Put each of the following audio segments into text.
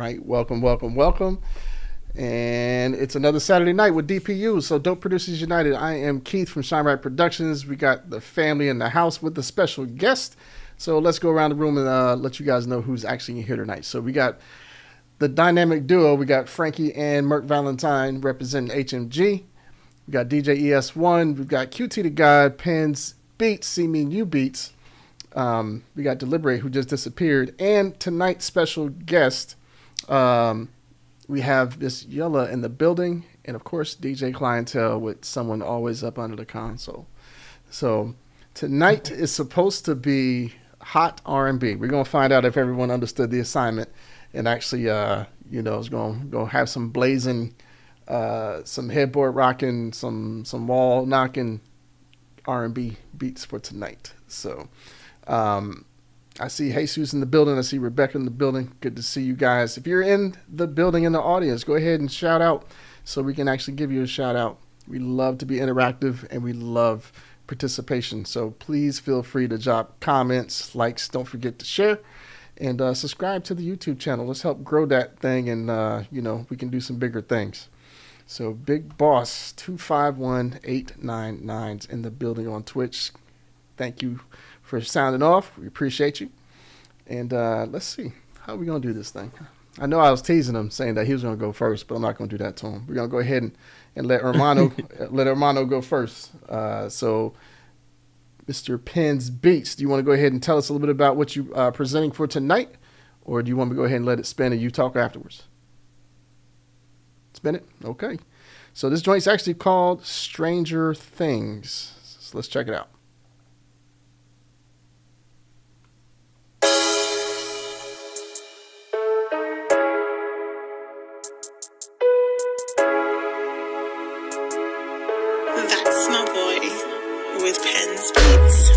right, welcome, welcome, welcome. And it's another Saturday night with DPU. So Dope Producers United. I am Keith from Shine Productions. We got the family in the house with a special guest. So let's go around the room and let you guys know who's actually here tonight. So we got the dynamic duo. We got Frankie and Merk Valentine representing HMG. We got DJ ES1. We've got QT the God, Pens Beats, See Me and You Beats. We got Deliberate, who just disappeared. And tonight's special guest, we have Miss Yella in the building, and of course DJ Clientele with someone always up under the console. So tonight is supposed to be hot R&B. We're gonna find out if everyone understood the assignment and actually, is gonna have some blazing, some headboard rocking, some wall knocking R&B beats for tonight. So. I see Jesus in the building. I see Rebecca in the building. Good to see you guys. If you're in the building in the audience, go ahead and shout out so we can actually give you a shout out. We love to be interactive and we love participation. So please feel free to drop comments, likes. Don't forget to share and subscribe to the YouTube channel. Let's help grow that thing and, we can do some bigger things. So Big Boss 251899's in the building on Twitch. Thank you for sounding off. We appreciate you. And let's see. How are we going to do this thing? I know I was teasing him saying that he was going to go first, but I'm not going to do that to him. We're going to go ahead and let Hermano go first. So, Mr. Pens Beats, do you want to go ahead and tell us a little bit about what you are presenting for tonight? Or do you want me to go ahead and let it spin and you talk afterwards? Spin it? Okay. So this joint's actually called Stranger Things. So let's check it out. That's my boy with Pens Beats.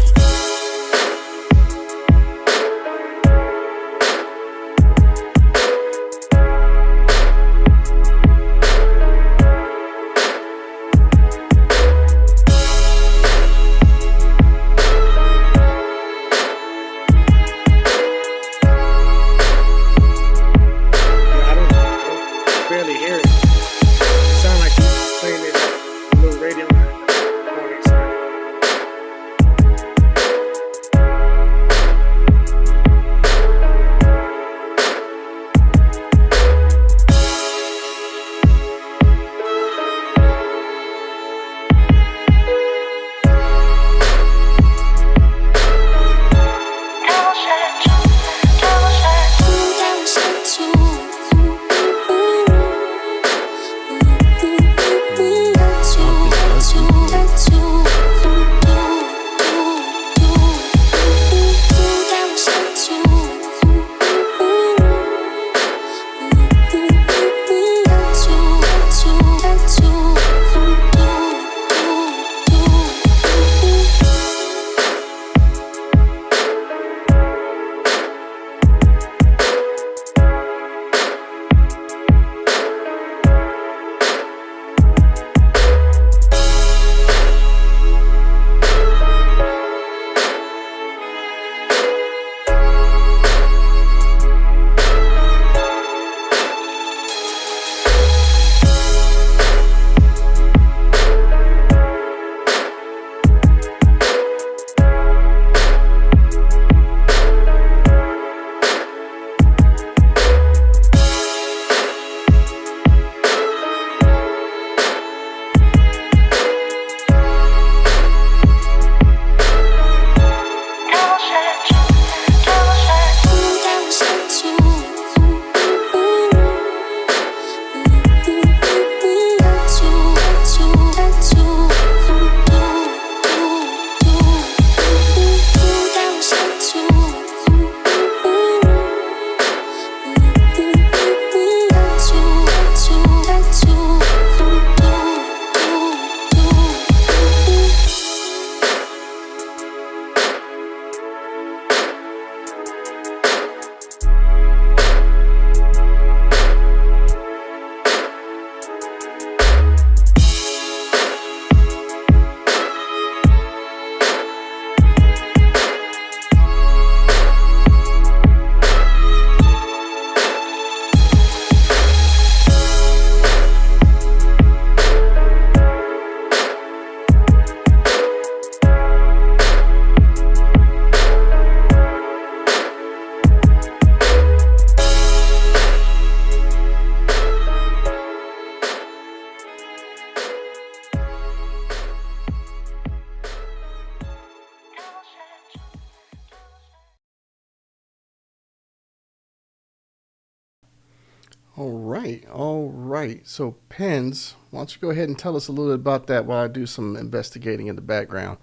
All right, all right. So pens, why don't you go ahead and tell us a little bit about that while I do some investigating in the background.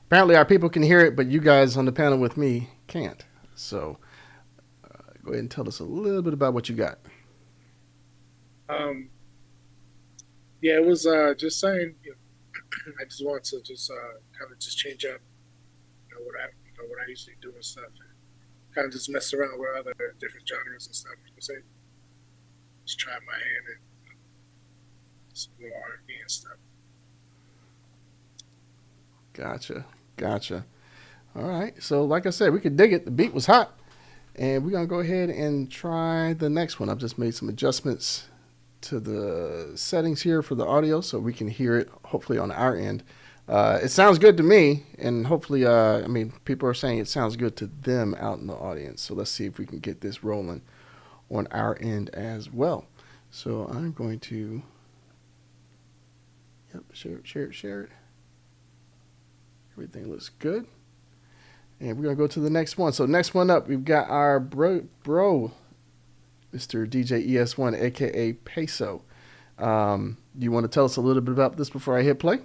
Apparently, our people can hear it, but you guys on the panel with me can't. So go ahead and tell us a little bit about what you got. Um, yeah, it was just saying. I just want to just kind of just change up, what I usually do and stuff, and kind of just mess around with other different genres and stuff. Just, just try my hand at some more R&B and stuff. Gotcha, gotcha. All right. So like I said, we could dig it. The beat was hot, and we're gonna go ahead and try the next one. I've just made some adjustments to the settings here for the audio so we can hear it hopefully on our end. It sounds good to me, and hopefully, people are saying it sounds good to them out in the audience. So let's see if we can get this rolling on our end as well. So I'm going to, share it. Everything looks good. And we're going to go to the next one. So next one up, we've got our bro Mr. DJ ES1, aka Peso. Do you want to tell us a little bit about this before I hit play?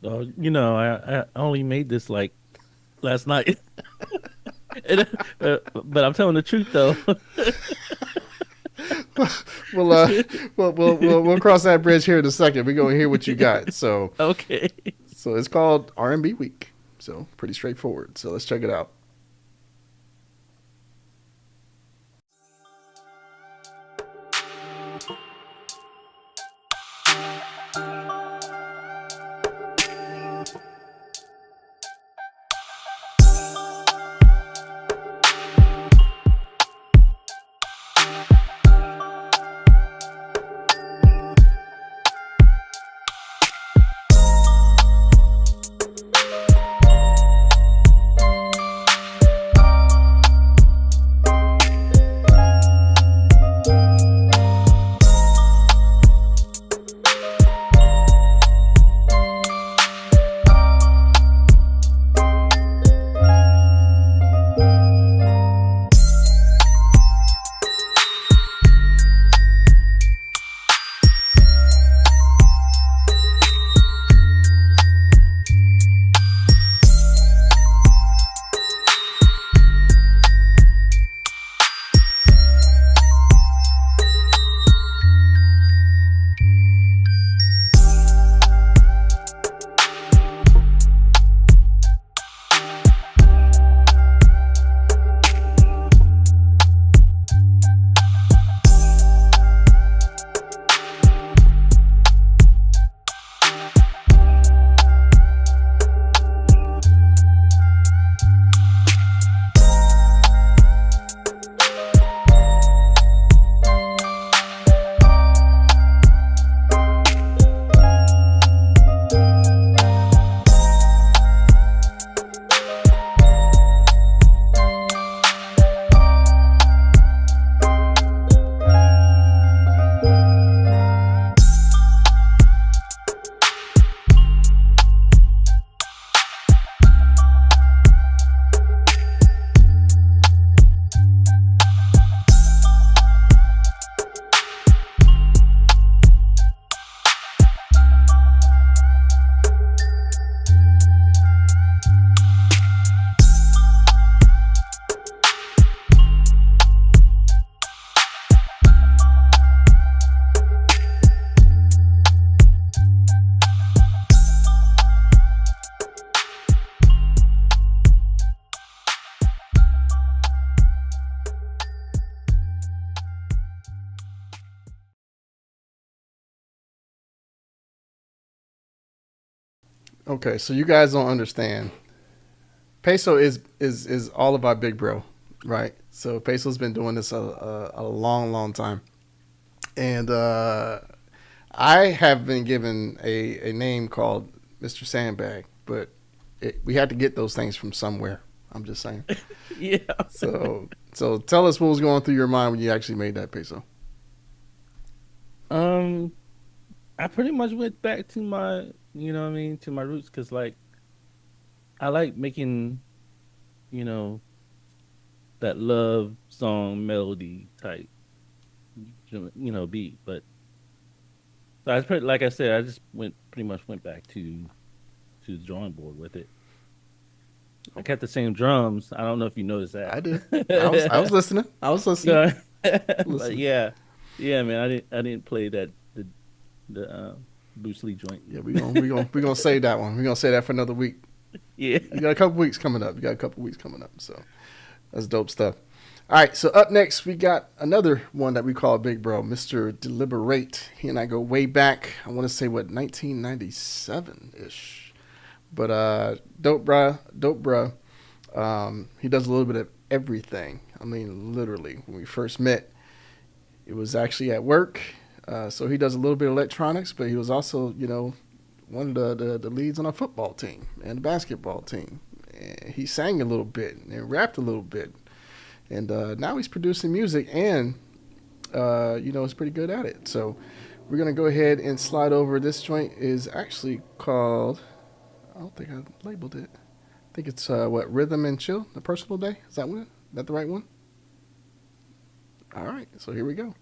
I only made this like last night. But I'm telling the truth though. We'll cross that bridge here in a second. We're going to hear what you got. So Okay. So it's called RnB Week. So pretty straightforward. So let's check it out. Okay, so you guys don't understand. Peso is all about Big Bro, right? So Peso's been doing this a long, long time, and I have been given a name called Mr. Sandbag, but we had to get those things from somewhere. I'm just saying. Yeah. So tell us what was going through your mind when you actually made that Peso. I pretty much went back to my, to my roots, because like I like making, that love song melody type, beat. But so like I said, I just pretty much went back to the drawing board with it. I kept the same drums. I don't know if you noticed that. I did. I was listening. I was listening. No, but Listen. yeah, man. I didn't play the Bruce Lee joint. Yeah, we gonna save that one. We're gonna save that for another week. Yeah. You got a couple weeks coming up. So that's dope stuff. All right, so up next we got another one that we call Big Bro, Mr. Deliberate. He and I go way back. I want to say 1997 ish. But dope bruh. He does a little bit of everything. I mean, literally. When we first met, it was actually at work. So he does a little bit of electronics, but he was also, one of the leads on our football team and the basketball team. And he sang a little bit and rapped a little bit. And now he's producing music and, is pretty good at it. So we're going to go ahead and slide over. This joint is actually called, I don't think I labeled it. I think it's, Rhythm and Chill, The Personal Day. Is that one? Is that the right one? All right, so here we go.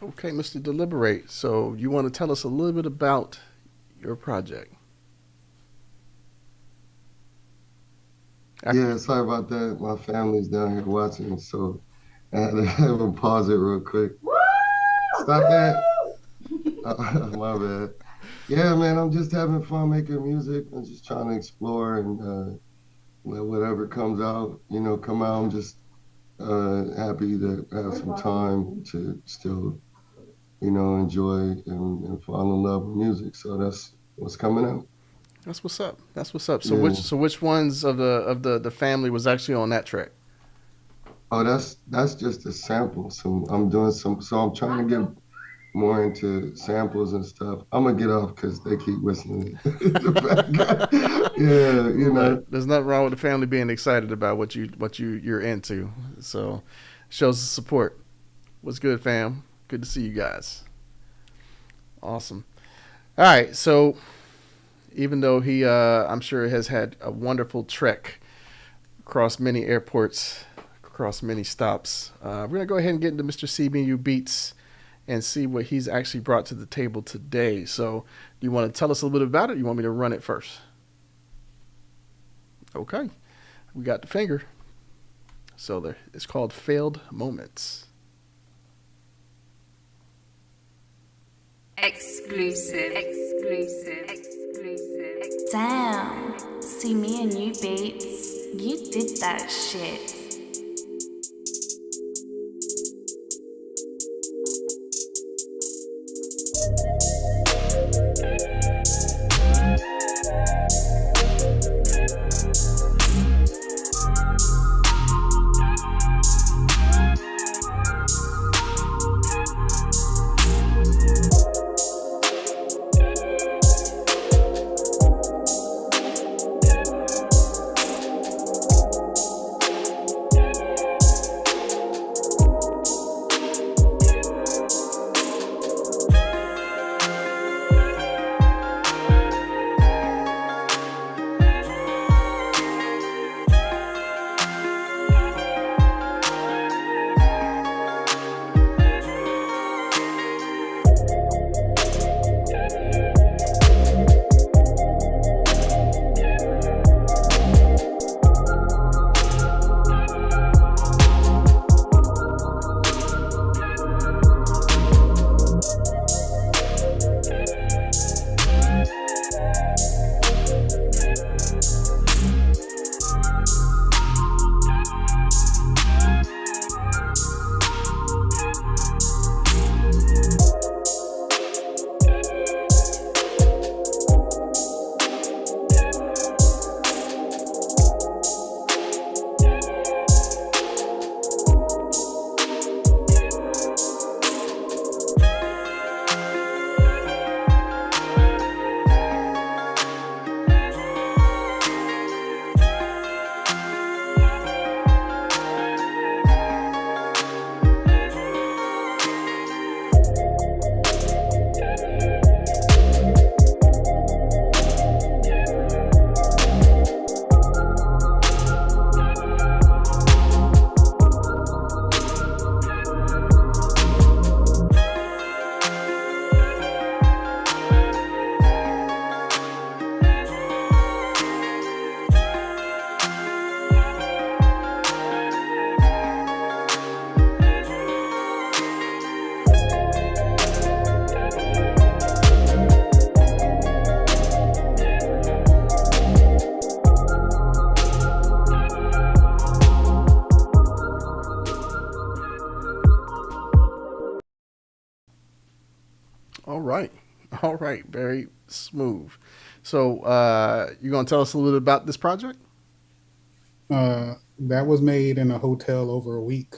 Okay, Mr. Deliberate. So you want to tell us a little bit about your project? Yeah, sorry about that. My family's down here watching, so I had to have them pause it real quick. Stop that. My bad. Yeah, man, I'm just having fun making music. I'm just trying to explore and let whatever comes out, come out. I'm just happy to have some time to still, enjoy and fall in love with music. So that's what's coming out. That's what's up. That's what's up. So Yeah. which ones of the family was actually on that track? Oh, that's just a sample. So I'm doing so I'm trying to get more into samples and stuff. I'm gonna get off because they keep whistling. Yeah, There's nothing wrong with the family being excited about what you're into. So shows the support. What's good, fam? Good to see you guys. Awesome. All right, so even though he, I'm sure, has had a wonderful trek across many airports, across many stops, we're going to go ahead and get into Mr. CBU Beats and see what he's actually brought to the table today. So, do you want to tell us a little bit about it, or you want me to run it first? Okay. We got the finger. So there, it's called Failed Moments. Exclusive. Damn. See me and you, Beats. You did that shit. All right. Very smooth. So, you going to tell us a little bit about this project? That was made in a hotel over a week.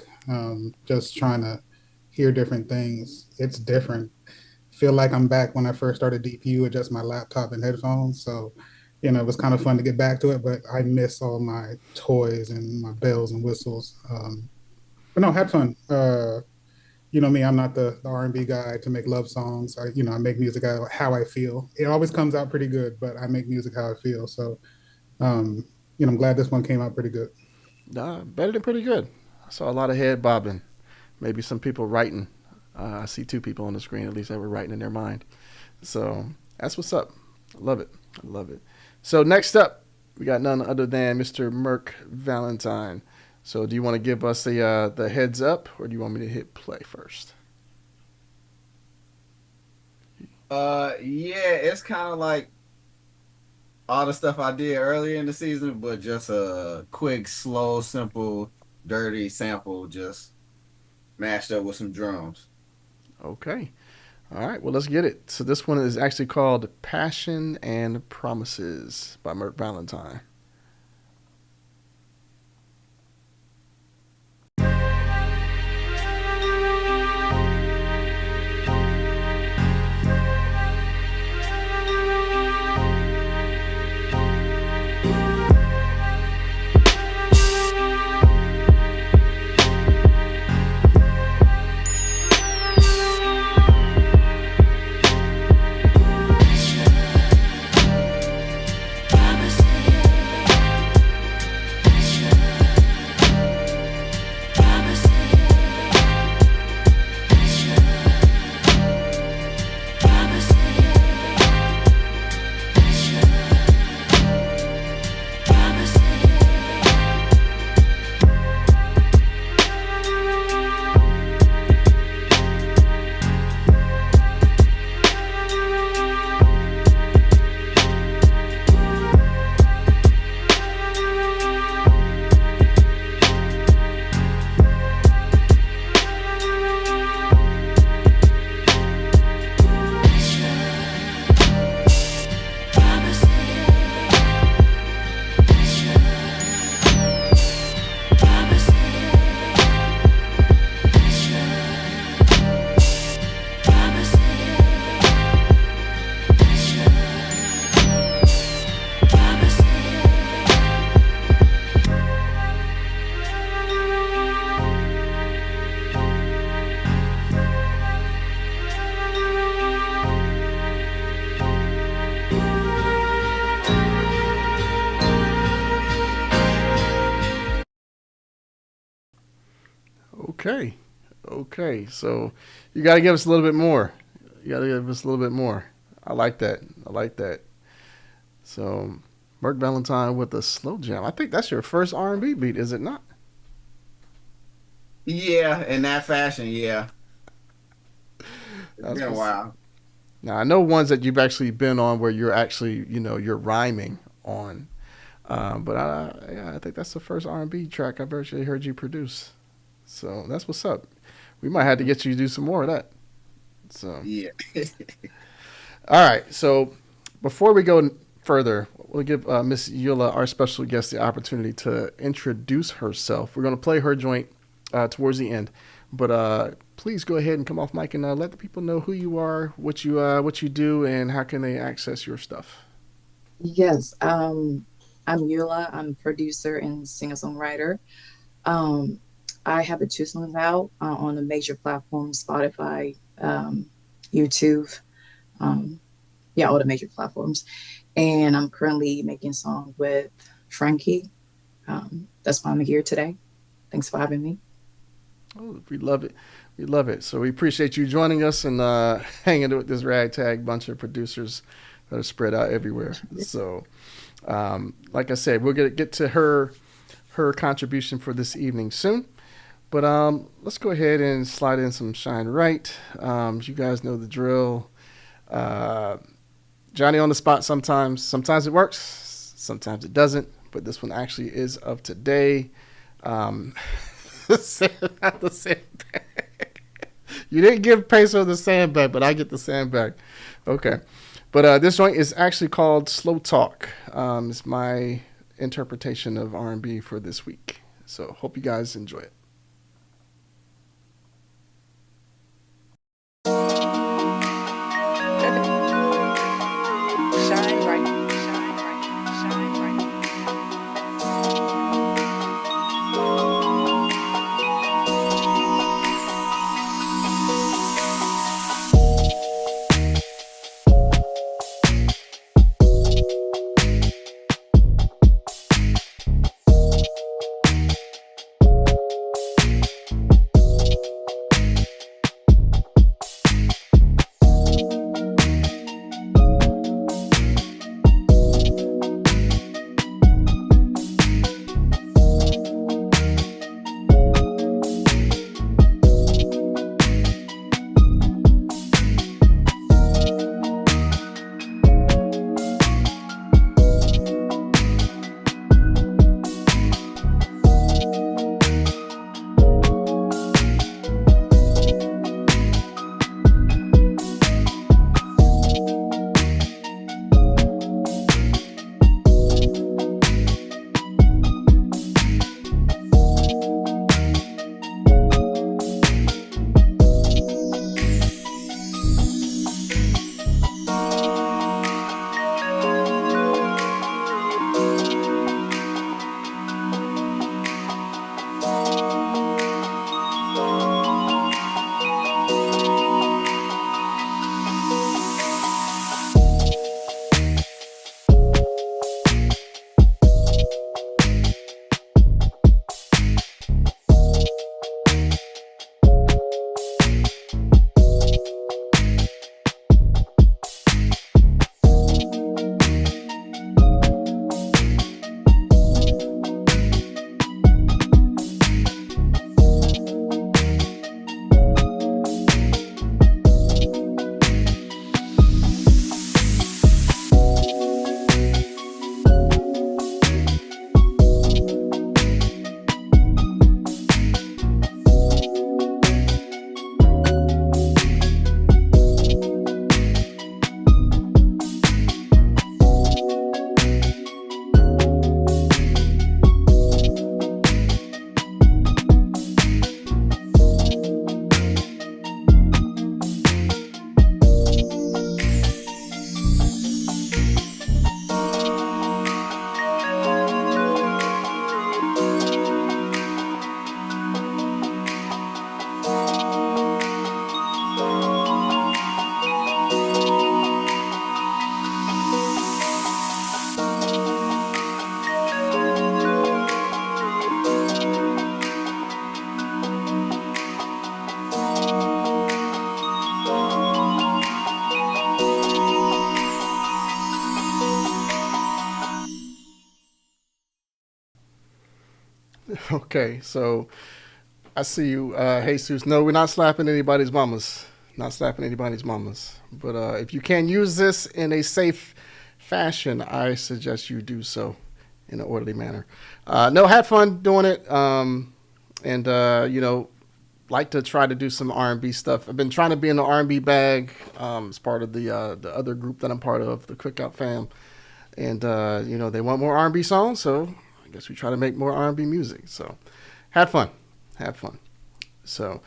Just trying to hear different things. It's different. Feel like I'm back when I first started DPU with just my laptop and headphones. So, it was kind of fun to get back to it, but I miss all my toys and my bells and whistles. But no, had fun. You know me, I'm not the R&B guy to make love songs. I make music how I feel. It always comes out pretty good, but I make music how I feel. So, I'm glad this one came out pretty good. Better than pretty good. I saw a lot of head bobbing. Maybe some people writing. I see two people on the screen, at least they were writing in their mind. So that's what's up. I love it. So next up, we got none other than Mr. Merk Valentine. So do you want to give us the heads up, or do you want me to hit play first? Yeah, it's kind of like all the stuff I did earlier in the season, but just a quick, slow, simple, dirty sample, just mashed up with some drums. Okay. All right. Well, let's get it. So this one is actually called Passion and Promises by Merk Valentine. Okay. Okay. So you got to give us a little bit more. You got to give us a little bit more. I like that. I like that. So Mark Valentine with a slow jam. I think that's your first R&B beat, is it not? Yeah, in that fashion, yeah. It's That's been a what's, while. now I know ones that you've actually been on where you're actually, you're rhyming on. But yeah, I think that's the first R&B track I've actually heard you produce. So that's what's up. We might have to get you to do some more of that. So Yeah. all right. So before we go further, we'll give Miss Eula, our special guest, the opportunity to introduce herself. We're going to play her joint towards the end, but please go ahead and come off mic and let the people know who you are, what you do, and how can they access your stuff. Yes, I'm Eula. I'm a producer and singer-songwriter. I have the two songs out on the major platforms, Spotify, YouTube, all the major platforms. And I'm currently making songs with Frankie. That's why I'm here today. Thanks for having me. Oh, we love it. We love it. So we appreciate you joining us and hanging with this ragtag bunch of producers that are spread out everywhere. So, like I said, we're gonna get to her contribution for this evening soon. But let's go ahead and slide in some Shine Right. You guys know the drill. Johnny on the spot sometimes. Sometimes it works. Sometimes it doesn't. But this one actually is of today. Not the sandbag. You didn't give Peso the sandbag, but I get the sandbag. Okay. But this joint is actually called Slow Talk. It's my interpretation of R&B for this week. So hope you guys enjoy it. Shine right, shine right, shine right. Okay, so I see you, Jesus. No, we're not slapping anybody's mamas. Not slapping anybody's mamas. But if you can use this in a safe fashion, I suggest you do so in an orderly manner. No, had fun doing it. And like to try to do some R&B stuff. I've been trying to be in the R&B bag as part of the other group that I'm part of, the Cookout Fam. And they want more R&B songs, so I guess we try to make more R&B music. So had fun. So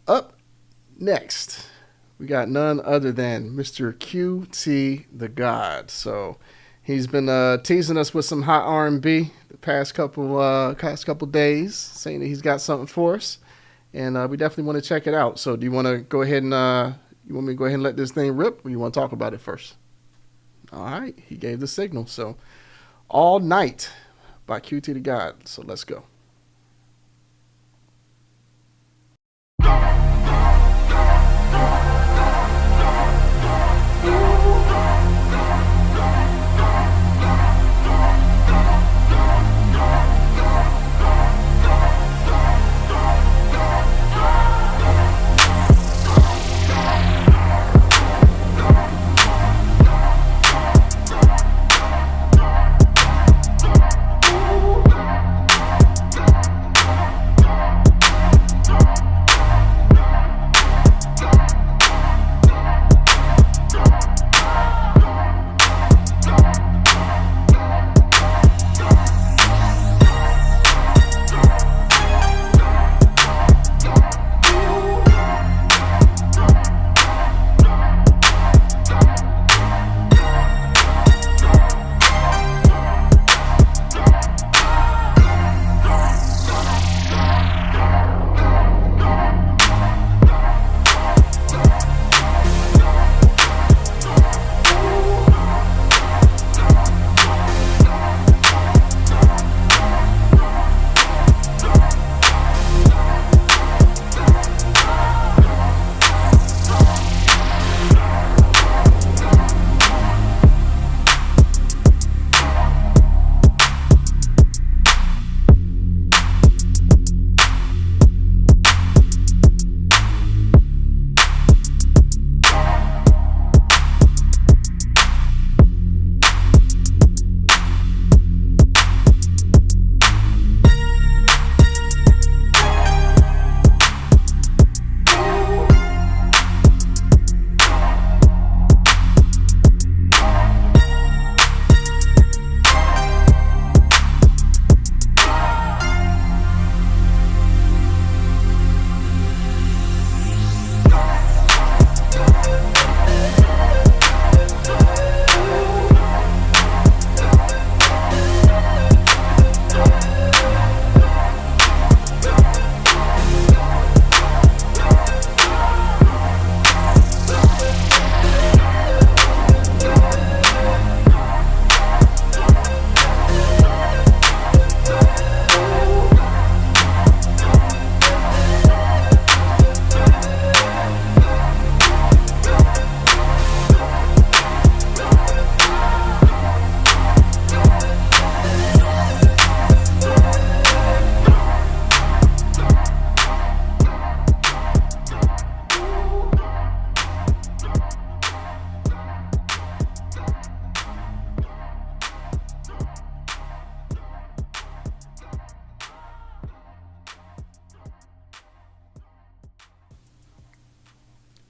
up next, we got none other than Mr. QT the God. So he's been teasing us with some hot R&B the past couple days, saying that he's got something for us, and we definitely want to check it out. So do you want to go ahead and you want me to go ahead and let this thing rip, or you want to talk about it first? All right, he gave the signal. So All Night by QT the God. So let's go.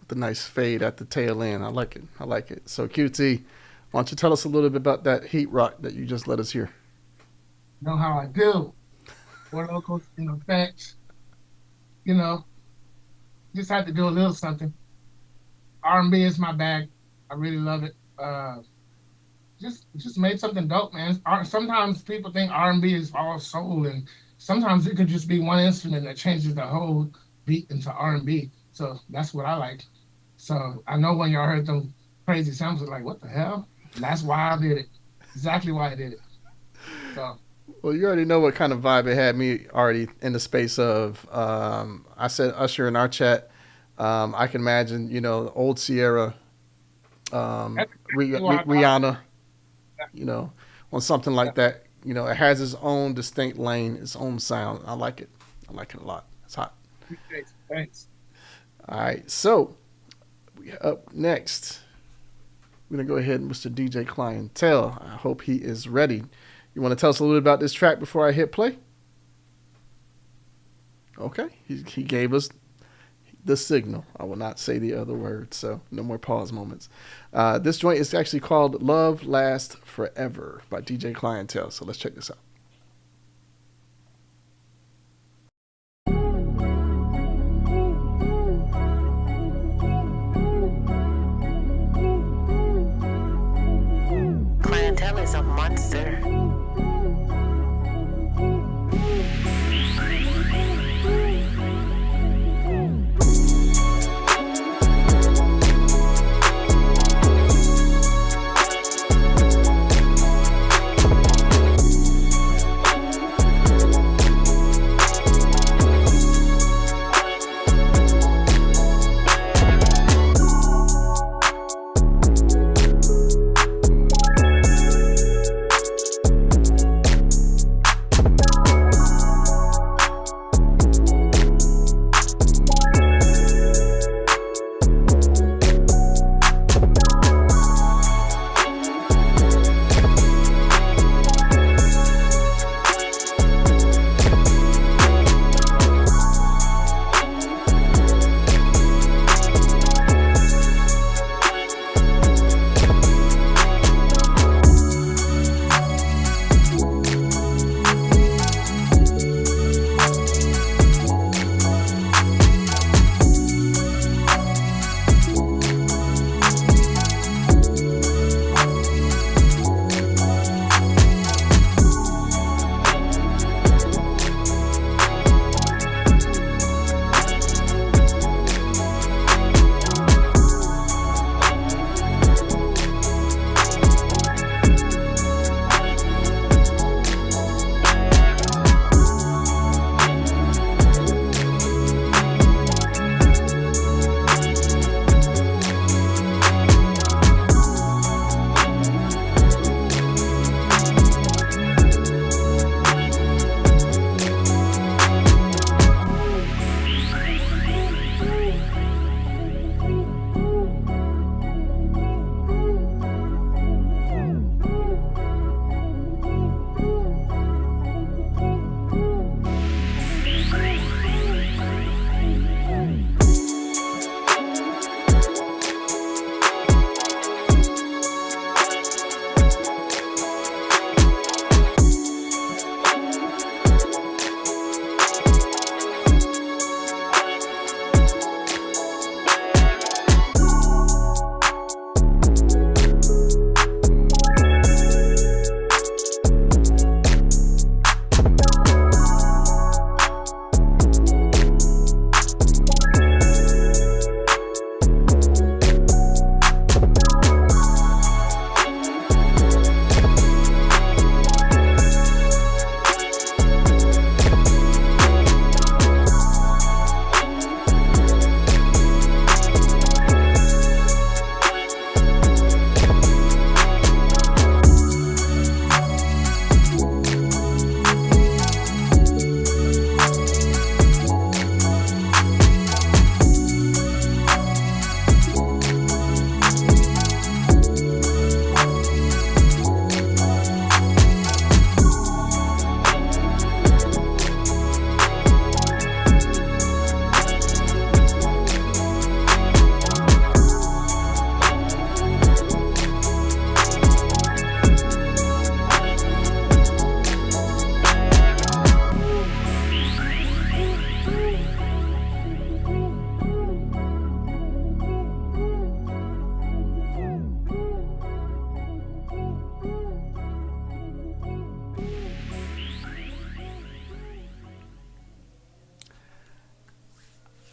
The nice fade at the tail end. I like it. So QT, why don't you tell us a little bit about that heat rock that you just let us hear? Know how I do. Four locals in effect. You know, just had to do a little something. R&B is my bag. I really love it. Just made something dope, man. Sometimes people think R&B is all soul, and sometimes it could just be one instrument that changes the whole beat into R&B. So that's what I like. So I know when y'all heard them crazy sounds, like, what the hell? And that's why I did it. Exactly why I did it. So. Well, you already know what kind of vibe it had me already in the space of. I said Usher in our chat. I can imagine, old Sierra, Rihanna, on something like that it has its own distinct lane, its own sound. I like it. I like it a lot. It's hot. Thanks. All right, so up next, we're gonna go ahead and Mr. DJ Clientele. I hope he is ready. You want to tell us a little bit about this track before I hit play? Okay, he gave us the signal. I will not say the other words, so no more pause moments. This joint is actually called Love Lasts Forever by DJ Clientele. So let's check this out. Clientele is a monster.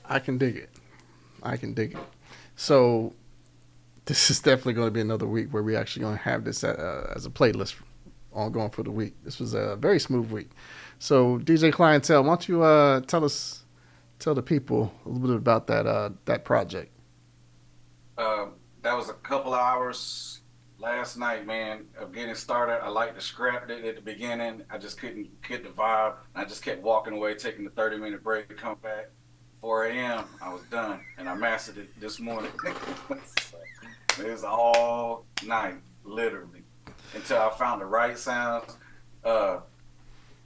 I can dig it. I can dig it. So this is definitely going to be another week where we're actually going to have this as a playlist ongoing for the week. This was a very smooth week. So DJ Clientele, why don't you tell the people a little bit about that project? That was a couple hours last night, man, of getting started. I like to scrap it at the beginning. I just couldn't get the vibe. I just kept walking away, taking the 30-minute break, come back. 4 a.m. I was done, and I mastered it this morning. It was all night, literally, until I found the right sounds.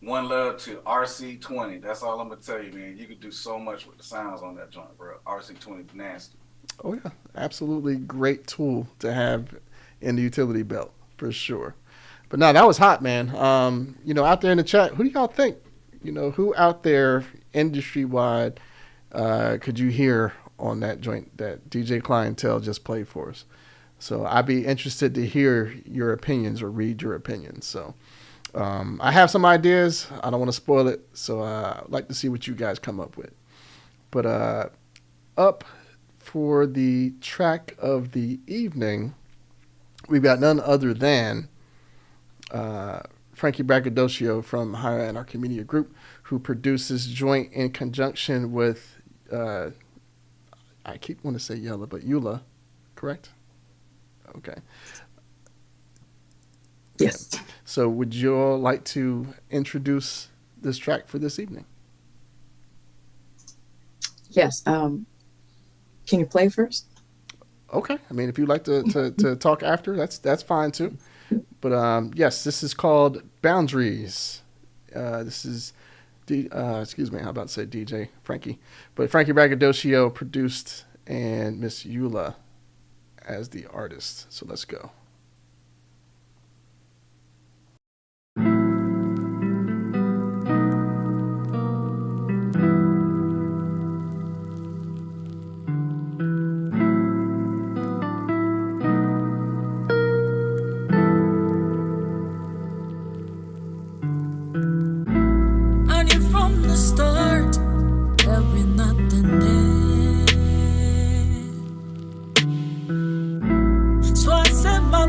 One love to RC20. That's all I'm gonna tell you, man. You could do so much with the sounds on that joint, bro. RC20 nasty. Oh yeah, absolutely great tool to have in the utility belt for sure. But no, that was hot, man. Out there in the chat, who do y'all think? Who out there industry wide could you hear on that joint that DJ Clientele just played for us? So I'd be interested to hear your opinions or read your opinions. So I have some ideas. I don't want to spoil it. So I'd like to see what you guys come up with. But up for the track of the evening, we've got none other than Frankie Braggadocio from Higher Anarchy Media Group, who produces joint in conjunction with, I keep wanting to say Yella, but Eula, correct? Okay. Yes. So would you all like to introduce this track for this evening? Yes. Can you play first? Okay. I mean, if you'd like to talk after, that's fine too. But yes, this is called Boundaries. This is, excuse me, how about to say DJ Frankie? But Frankie Braggadocio produced and Miss Eula as the artist. So let's go. So I set my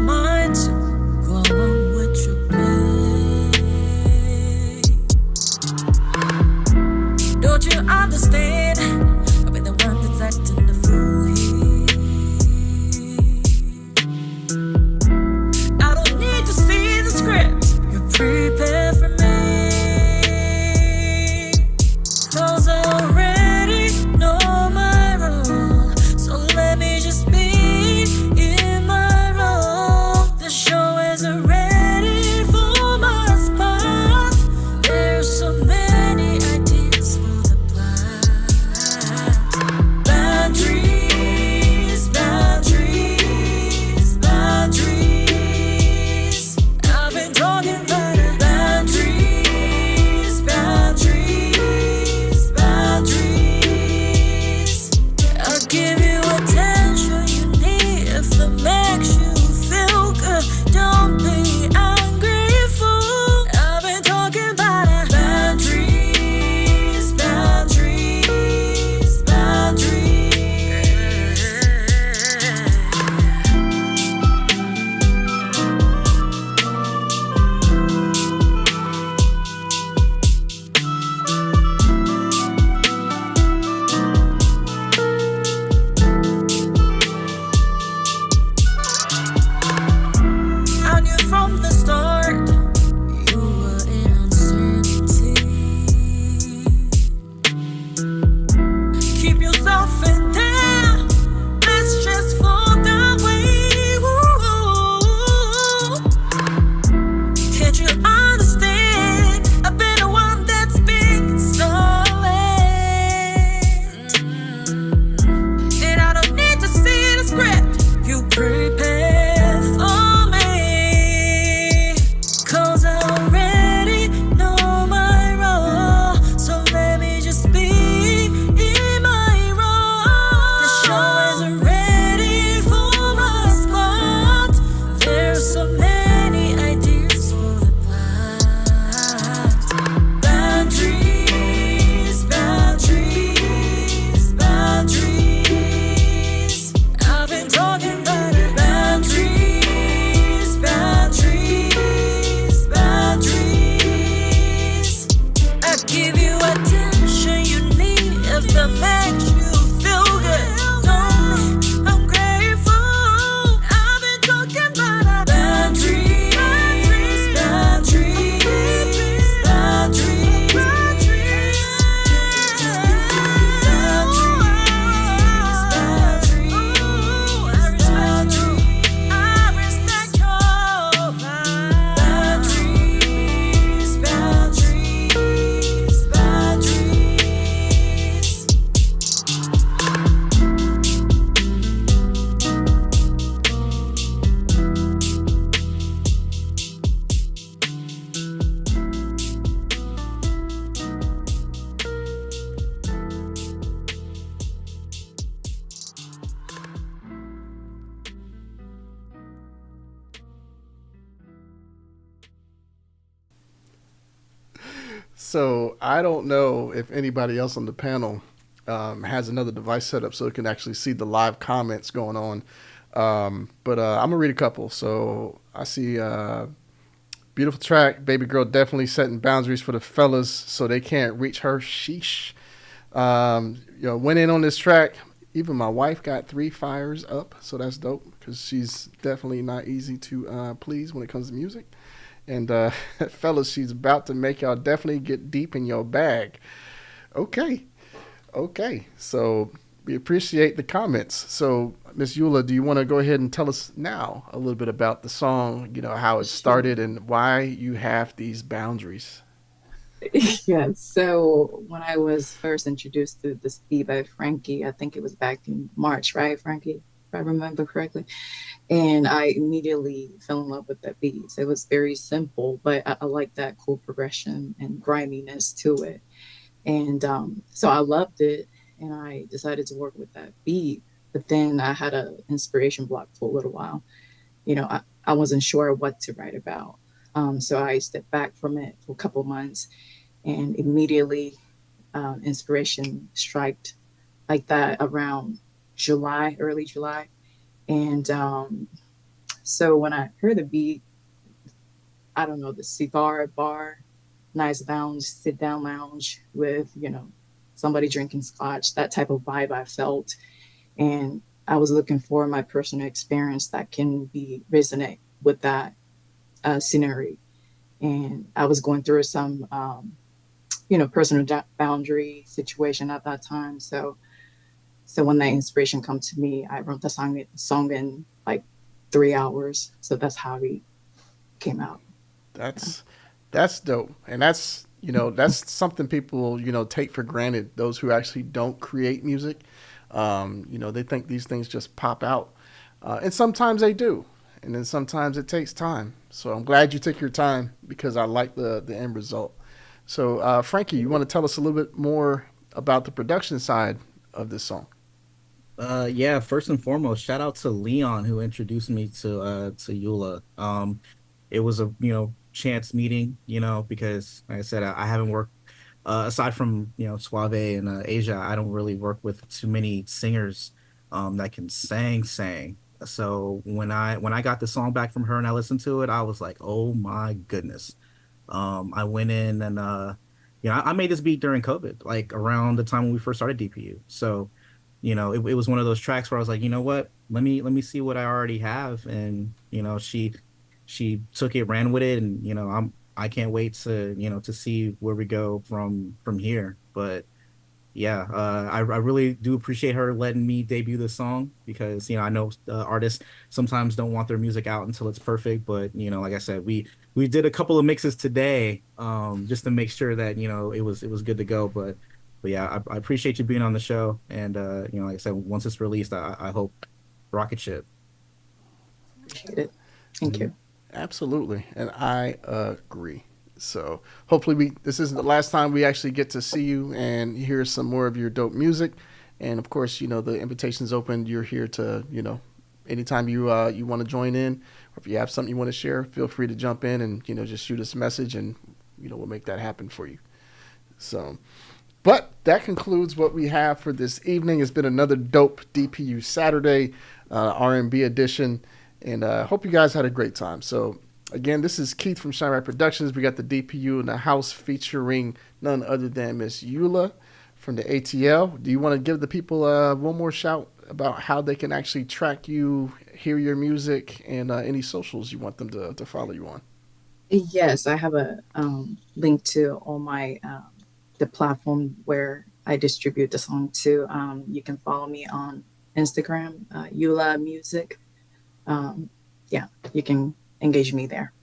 So I don't know if anybody else on the panel has another device set up so it can actually see the live comments going on. But I'm gonna read a couple. So I see beautiful track, baby girl definitely setting boundaries for the fellas so they can't reach her. Sheesh. Went in on this track. Even my wife got 3 fires up, so that's dope because she's definitely not easy to please when it comes to music. And fellas, she's about to make y'all definitely get deep in your bag. Okay. So we appreciate the comments. So Miss Eula, do you want to go ahead and tell us now a little bit about the song, how it started and why you have these boundaries? Yeah, so when I was first introduced to this beat by Frankie, I think it was back in March, right, Frankie? If I remember correctly. And I immediately fell in love with that beat. So it was very simple, but I like that cool progression and griminess to it. And so I loved it and I decided to work with that beat. But then I had an inspiration block for a little while. I wasn't sure what to write about. So I stepped back from it for a couple months and immediately inspiration striked like that around July, early July. And so when I heard the beat, I don't know, the cigar bar, nice lounge, sit down lounge with, somebody drinking scotch, that type of vibe I felt. And I was looking for my personal experience that can be resonate with that scenery. And I was going through some, personal boundary situation at that time. So when that inspiration come to me, I wrote the song in like 3 hours. So that's how it came out. That's dope. And that's something people, take for granted. Those who actually don't create music, they think these things just pop out. And sometimes they do. And then sometimes it takes time. So I'm glad you took your time because I like the end result. So Frankie, you want to tell us a little bit more about the production side of this song? Yeah, first and foremost, shout out to Leon who introduced me to Eula. It was a chance meeting, because like I said, I haven't worked aside from Suave and Asia. I don't really work with too many singers that can sang. So when I got the song back from her and I listened to it, I was like, oh my goodness. I went in and I made this beat during COVID, like around the time when we first started DPU. So it was one of those tracks where I was like, you know what, let me see what I already have. And she took it, ran with it, and I can't wait to see where we go from here. But yeah, I really do appreciate her letting me debut this song because I know artists sometimes don't want their music out until it's perfect. But like I said, we did a couple of mixes today just to make sure that it was good to go. But yeah, I appreciate you being on the show, and like I said, once it's released, I hope rocket ship. Appreciate it. Thank you. Absolutely, and I agree. So hopefully this isn't the last time we actually get to see you and hear some more of your dope music. And of course, the invitation's open. You're here to, anytime you want to join in, or if you have something you want to share, feel free to jump in and, just shoot us a message and, we'll make that happen for you. So, but that concludes what we have for this evening. It's been another dope DPU Saturday, RnB edition, and hope you guys had a great time. So, again, this is Keith from Shine Right Productions. We got the DPU in the house featuring none other than Miss Eula from the ATL. Do you want to give the people one more shout about how they can actually track you, hear your music, and any socials you want them to follow you on? Yes, I have a link to all my the platform where I distribute the song to. You can follow me on Instagram, Eula Music. Yeah, you can engage me there.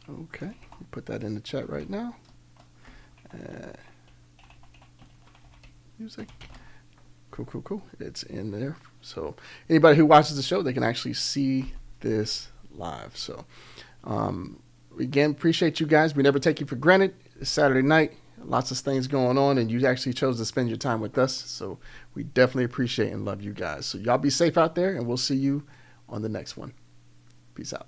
Okay, put that in the chat right now. Music. Cool. It's in there. So anybody who watches the show, they can actually see this live. So again, appreciate you guys. We never take you for granted. It's Saturday night. Lots of things going on, and you actually chose to spend your time with us. So we definitely appreciate and love you guys. So y'all be safe out there, and we'll see you on the next one. Peace out.